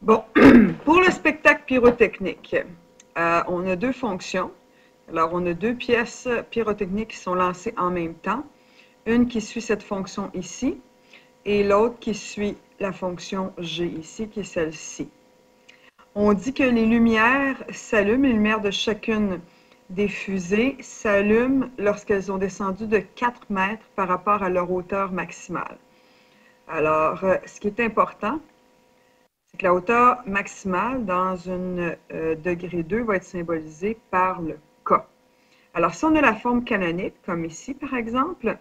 Bon, pour le spectacle pyrotechnique, on a deux fonctions. Alors, on a deux pièces pyrotechniques qui sont lancées en même temps. Une qui suit cette fonction ici et l'autre qui suit la fonction G ici, qui est celle-ci. On dit que les lumières s'allument, les lumières de chacune des fusées s'allument lorsqu'elles ont descendu de 4 mètres par rapport à leur hauteur maximale. Alors, ce qui est important, c'est que la hauteur maximale dans une degré 2 va être symbolisée par le K. Alors, si on a la forme canonique, comme ici par exemple,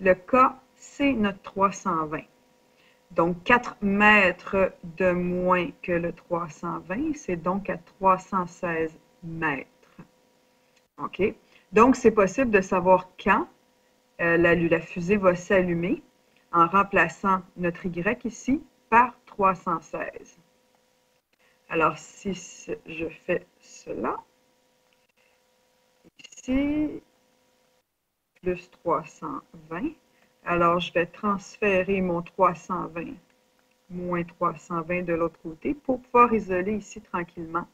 le K, c'est notre 320. Donc, 4 mètres de moins que le 320, c'est donc à 316 mètres. OK? Donc, c'est possible de savoir quand la fusée va s'allumer en remplaçant notre Y ici par 316. Alors, si je fais cela, ici, plus 320, alors je vais transférer mon 320 moins 320 de l'autre côté pour pouvoir isoler ici tranquillement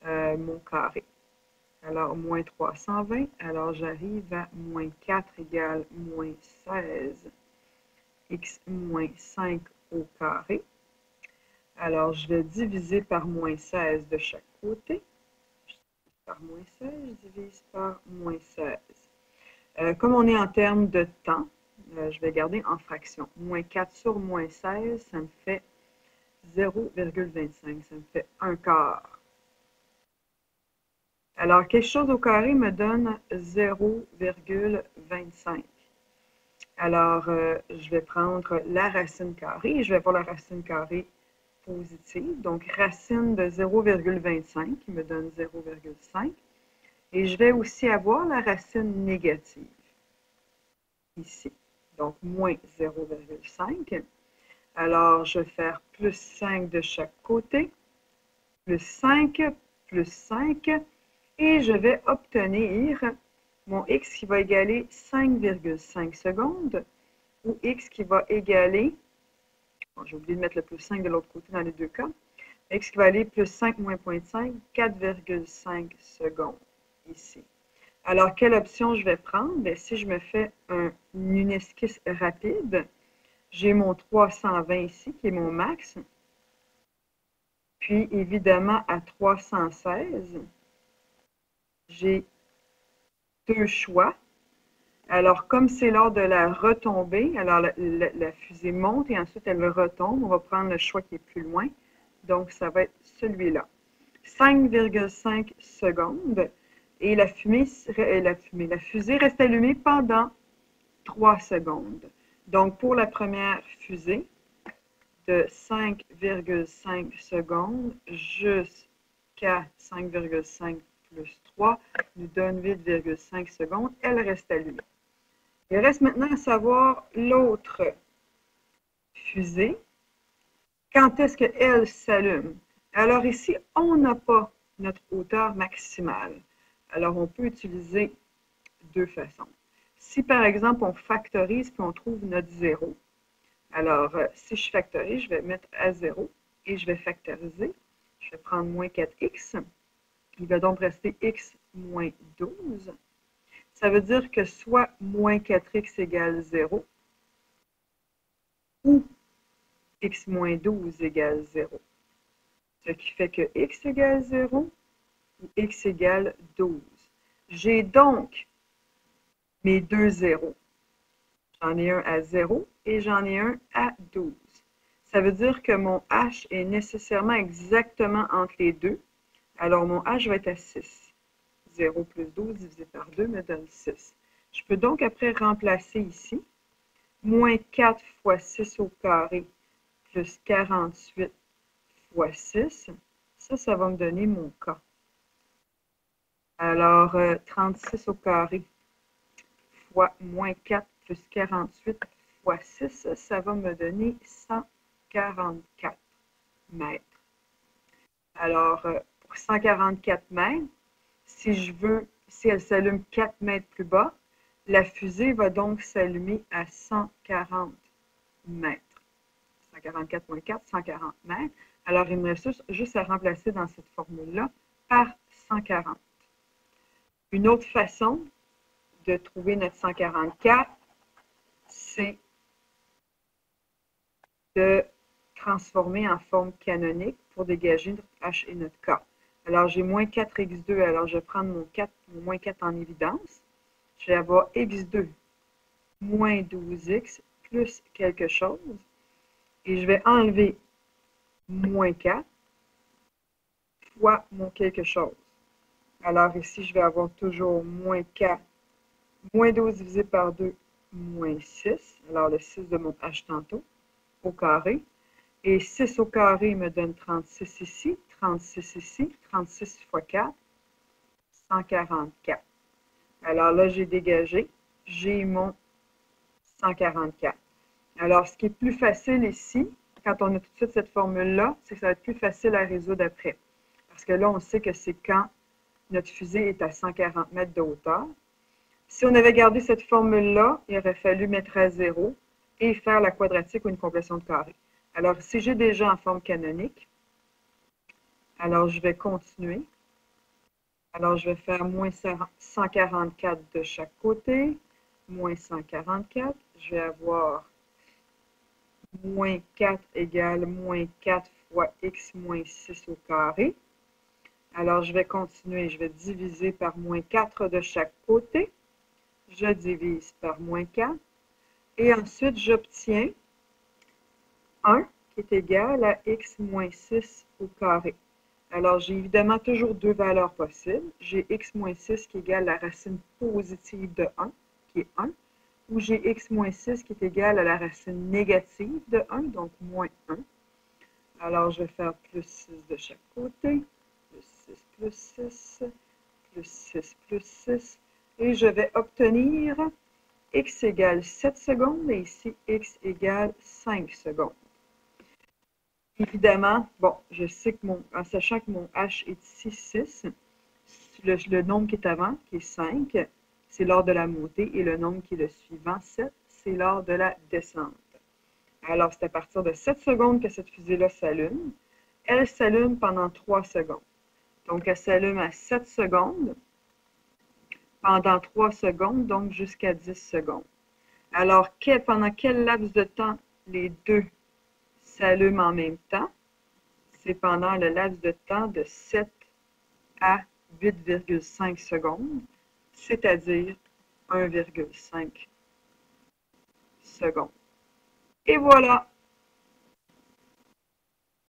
mon carré. Alors, moins 320, alors j'arrive à moins 4 égale moins 16, x moins 5 au carré. Alors, je vais diviser par moins 16 de chaque côté. Par moins 16, je divise par moins 16. Comme on est en termes de temps, je vais garder en fraction. Moins 4 sur moins 16, ça me fait 0,25. Ça me fait 1 quart. Alors, quelque chose au carré me donne 0,25. Alors, je vais prendre la racine carrée et je vais voir la racine carrée positive. Donc, racine de 0,25 qui me donne 0,5. Et je vais aussi avoir la racine négative ici. Donc, moins 0,5. Alors, je vais faire plus 5 de chaque côté, plus 5, plus 5. Et je vais obtenir mon x qui va égaler 5,5 secondes ou x qui va égaler, bon, j'ai oublié de mettre le plus 5 de l'autre côté dans les deux cas, x qui va aller plus 5 moins 0,5, 4,5 secondes ici. Alors, quelle option je vais prendre? Bien, si je me fais une esquisse rapide, j'ai mon 320 ici qui est mon max. Puis, évidemment, à 316, j'ai deux choix. Alors, comme c'est lors de la retombée, alors la fusée monte et ensuite elle retombe. On va prendre le choix qui est plus loin. Donc, ça va être celui-là. 5,5 secondes. Et la fusée reste allumée pendant 3 secondes. Donc, pour la première fusée, de 5,5 secondes jusqu'à 5,5 plus 3 nous donne 8,5 secondes. Elle reste allumée. Il reste maintenant à savoir l'autre fusée. Quand est-ce qu'elle s'allume? Alors ici, on n'a pas notre hauteur maximale. Alors, on peut utiliser deux façons. Si, par exemple, on factorise puis on trouve notre 0, alors, si je factorise, je vais mettre à 0 et je vais factoriser. Je vais prendre moins 4x. Il va donc rester x moins 12. Ça veut dire que soit moins 4x égale 0 ou x moins 12 égale 0. Ce qui fait que x égale 0 ou x égale 12. J'ai donc mes deux zéros. J'en ai un à 0 et j'en ai un à 12. Ça veut dire que mon h est nécessairement exactement entre les deux. Alors, mon h va être à 6. 0 plus 12 divisé par 2 me donne 6. Je peux donc après remplacer ici. Moins 4 fois 6 au carré plus 48 fois 6. Ça va me donner mon K. Alors, 36 au carré fois moins 4 plus 48 fois 6, ça va me donner 144 mètres. Alors, pour 144 mètres, si elle s'allume 4 mètres plus bas, la fusée va donc s'allumer à 140 mètres. 144 moins 4, 140 mètres. Alors, il me reste juste à remplacer dans cette formule-là par 140. Une autre façon de trouver notre 144, c'est de transformer en forme canonique pour dégager notre H et notre K. Alors, j'ai moins 4x2, alors je vais prendre mon moins 4 en évidence. Je vais avoir x2 moins 12x plus quelque chose. Et je vais enlever moins 4 fois mon quelque chose. Alors ici, je vais avoir toujours moins 4, moins 12 divisé par 2, moins 6. Alors le 6 de mon H tantôt, au carré. Et 6 au carré me donne 36 ici, 36 ici, 36 fois 4, 144. Alors là, j'ai dégagé, j'ai mon 144. Alors, ce qui est plus facile ici, quand on a tout de suite cette formule-là, c'est que ça va être plus facile à résoudre après. Parce que là, on sait que c'est quand notre fusée est à 140 mètres de hauteur. Si on avait gardé cette formule-là, il aurait fallu mettre à 0 et faire la quadratique ou une complétion de carré. Alors, si j'ai déjà en forme canonique, alors je vais continuer. Alors, je vais faire moins 144 de chaque côté, moins 144. Je vais avoir moins 4 égale moins 4 fois x moins 6 au carré. Alors, je vais continuer. Je vais diviser par moins 4 de chaque côté. Je divise par moins 4. Et ensuite, j'obtiens 1 qui est égal à x moins 6 au carré. Alors, j'ai évidemment toujours deux valeurs possibles. J'ai x moins 6 qui est égal à la racine positive de 1, qui est 1, ou j'ai x moins 6 qui est égal à la racine négative de 1, donc moins 1. Alors, je vais faire plus 6 de chaque côté, plus 6, plus 6, plus 6, et je vais obtenir x égale 7 secondes, et ici, x égale 5 secondes. Évidemment, bon, je sais que en sachant que mon H est ici 6, le nombre qui est avant, qui est 5, c'est lors de la montée, et le nombre qui est le suivant, 7, c'est lors de la descente. Alors, c'est à partir de 7 secondes que cette fusée-là s'allume. Elle s'allume pendant 3 secondes. Donc, elle s'allume à 7 secondes, pendant 3 secondes, donc jusqu'à 10 secondes. Alors, pendant quel laps de temps les deux s'allument en même temps? C'est pendant le laps de temps de 7 à 8,5 secondes, c'est-à-dire 1,5 secondes. Et voilà!